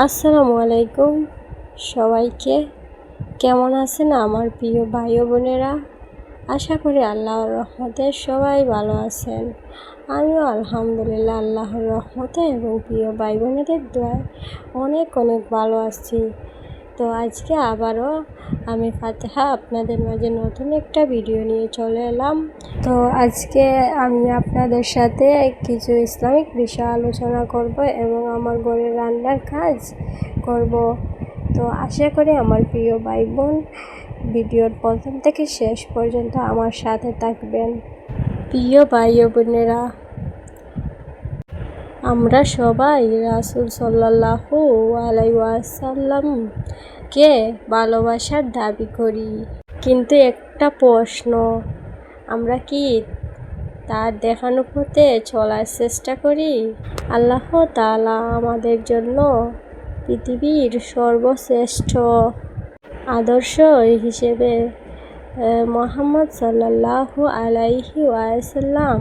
আসসালামু আলাইকুম সবাইকে। কেমন আছেন আমার প্রিয় ভাই ও বোনেরা? আশা করি আল্লাহর রহমতে সবাই ভালো আছেন। আমিও আলহামদুলিল্লাহ আল্লাহর রহমতে এবং প্রিয় ভাই বোনেদের দোয়ায় অনেক ভালো আছি। তো আজকে আবারও আমি ফাতেহা আপনাদের মাঝে নতুন একটা ভিডিও নিয়ে চলে এলাম। তো আজকে আমি আপনাদের সাথে কিছু ইসলামিক বিষয় আলোচনা করব এবং আমার ঘরের রান্নার কাজ করব। তো আশা করি আমার প্রিয় ভাই বোন ভিডিওর প্রথম থেকে শেষ পর্যন্ত আমার সাথে থাকবেন। প্রিয় ভাই ও বোনেরা, আমরা সবাই রাসূল সাল্লাল্লাহু আলাইহি ওয়াসাল্লামকে ভালোবাসার দাবি করি, কিন্তু একটা প্রশ্ন, আমরা কি তার দেখানো পথে চলার চেষ্টা করি? আল্লাহ তাআলা আমাদের জন্য পৃথিবীর সর্বশ্রেষ্ঠ আদর্শ হিসেবে মুহাম্মদ সাল্লাল্লাহু আলাইহি ওয়াসাল্লাম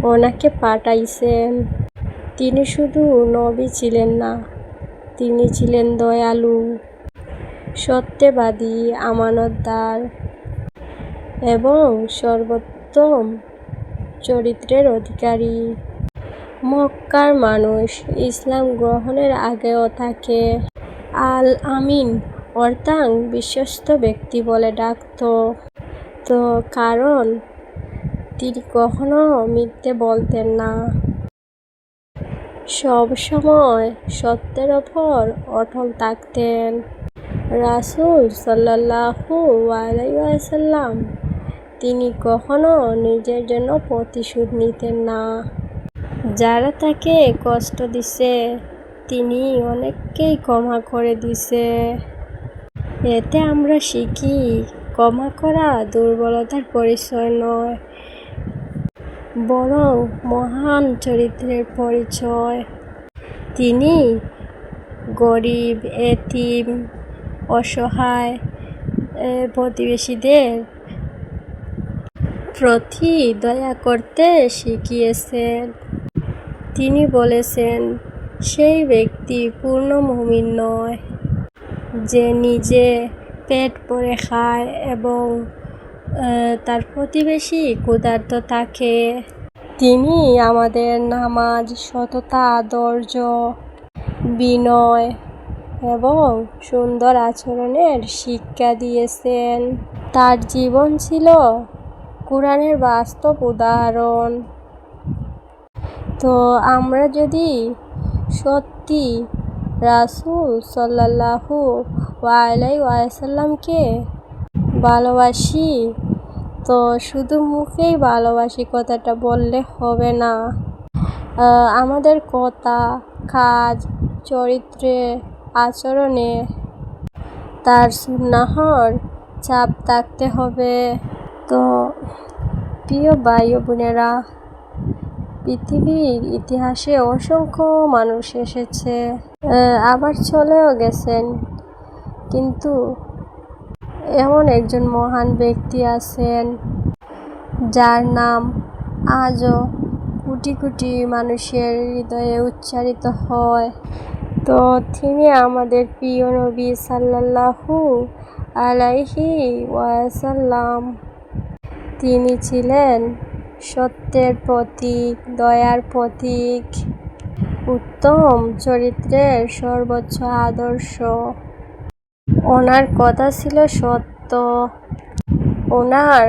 ওনাকে পাঠাইছেন। তিনি শুধু নবী ছিলেন না, তিনি ছিলেন দয়ালু, সত্যবাদী, আমানতদার এবং সর্বোত্তম চরিত্রের অধিকারী। মক্কার মানুষ ইসলাম গ্রহণের আগেও তাকে আল আমিন অর্থাৎ বিশ্বস্ত ব্যক্তি বলে ডাকত। তো কারণ তিনি কখনো মিথ্যে বলতেন না, সব সময় সত্যের ওপর অটল থাকতেন। রাসূল সাল্লাল্লাহু আলাইহি ওয়াসাল্লাম তিনি কখনো নিজের জন্য প্রতিশোধ নিতেন না। যারা তাকে কষ্ট দিছে তিনি অনেককেই ক্ষমা করে দিছে। এতে আমরা শিখি, ক্ষমা করা দুর্বলতার পরিচয় নয়, বরং মহান চরিত্রের পরিচয়। তিনি গরিব, এতিম, অসহায় প্রতিবেশীদের প্রতি দয়া করতে শিখিয়েছেন। তিনি বলেছেন, সেই ব্যক্তি পূর্ণ মুমিন নয় যে নিজে পেট ভরে খায় এবং তার প্রতিবেশী ক্ষুধার্ত থাকে। তিনি আমাদের নামাজ, সততা, ধৈর্য, বিনয় এবং সুন্দর আচরণের শিক্ষা দিয়েছেন। তার জীবন ছিল কুরআনের বাস্তব উদাহরণ। তো আমরা যদি সত্যি রাসূল সাল্লাল্লাহু আলাইহি ওয়াসাল্লামকে ভালোবাসি, তো শুধু মুখেই ভালোবাসি কথাটা বললে হবে না। আমাদের কথা, কাজ, চরিত্রে, আচরণে তার সুন্নাহর ছাপ থাকতে হবে। তো প্রিয় ভাই ও বোনেরা, পৃথিবীর ইতিহাসে অসংখ্য মানুষ এসেছে, আবার চলেও গেছেন, কিন্তু এমন একজন মহান ব্যক্তি আছেন যার নাম আজও কোটি কোটি মানুষের হৃদয়ে উচ্চারিত হয়। তো তিনি আমাদের প্রিয় নবী সাল্লাল্লাহু আলাইহি ওয়াসাল্লাম। তিনি ছিলেন সত্যের প্রতীক, দয়ার প্রতীক, উত্তম চরিত্রের সর্বোচ্চ আদর্শ। ওনার কথা ছিল সত্য, ওনার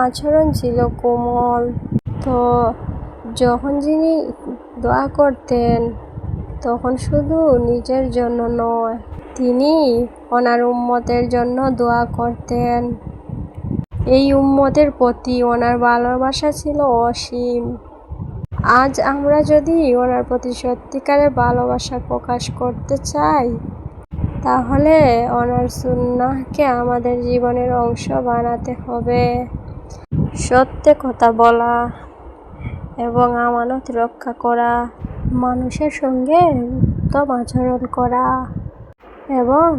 আচরণ ছিল কোমল। তো যখন যিনি দোয়া করতেন তখন শুধু নিজের জন্য নয়, তিনি ওনার উম্মতের জন্য দোয়া করতেন। এই উম্মতের প্রতি ওনার ভালোবাসা ছিল অসীম। আজ আমরা যদি ওনার প্রতি সত্যিকারের ভালোবাসা প্রকাশ করতে চাই, তাহলে ওনার সুন্নাহকে আমাদের জীবনের অংশ বানাতে হবে। সত্যে কথা বলা এবং আমানত রক্ষা করা, মানুষের সঙ্গে উত্তম আচরণ করা এবং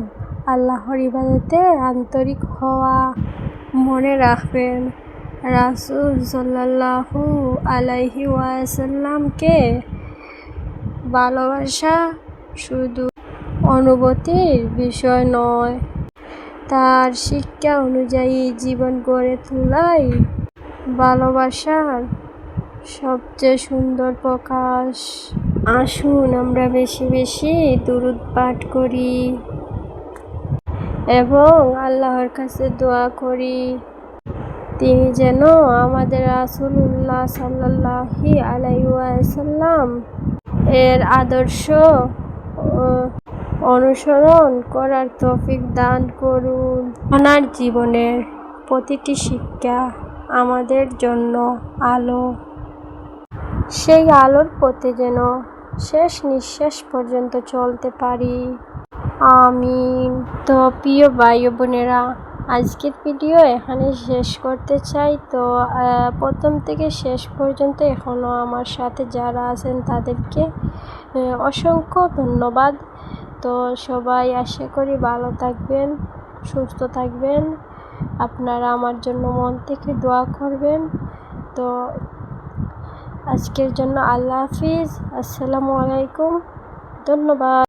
আল্লাহর ইবাদতে আন্তরিক হওয়া। মনে রাখবেন, রাসূল সাল্লাল্লাহু আলাইহি ওয়াসাল্লামকে ভালোবাসা শুধু অনুভূতির বিষয় নয়, তার শিক্ষা অনুযায়ী জীবন গড়ে তোলাই ভালোবাসার সবচেয়ে সুন্দর প্রকাশ। আসুন আমরা বেশি বেশি দুরূদ পাঠ করি এবং আল্লাহর কাছে দোয়া করি তিনি যেন আমাদের রাসূলুল্লাহ সাল্লাল্লাহু আলাইহি ওয়াসাল্লাম এর আদর্শ অনুসরণ করার তৌফিক দান করুন। ওনার জীবনের প্রতিটি শিক্ষা আমাদের জন্য আলো, সেই আলোর পথে যেন শেষ নিঃশ্বাস পর্যন্ত চলতে পারি। আমিন। তো প্রিয় ভাই ও বোনেরা, আজকের ভিডিও এখানে শেষ করতে চাই। তো প্রথম থেকে শেষ পর্যন্ত এখনও আমার সাথে যারা আছেন তাদেরকে অসংখ্য ধন্যবাদ। তো সবাই আশা করি ভালো থাকবেন, সুস্থ থাকবেন, আপনারা আমার জন্য মন থেকে দোয়া করবেন। তো আজকের জন্য আল্লাহ হাফিজ, আসসালামু আলাইকুম, ধন্যবাদ।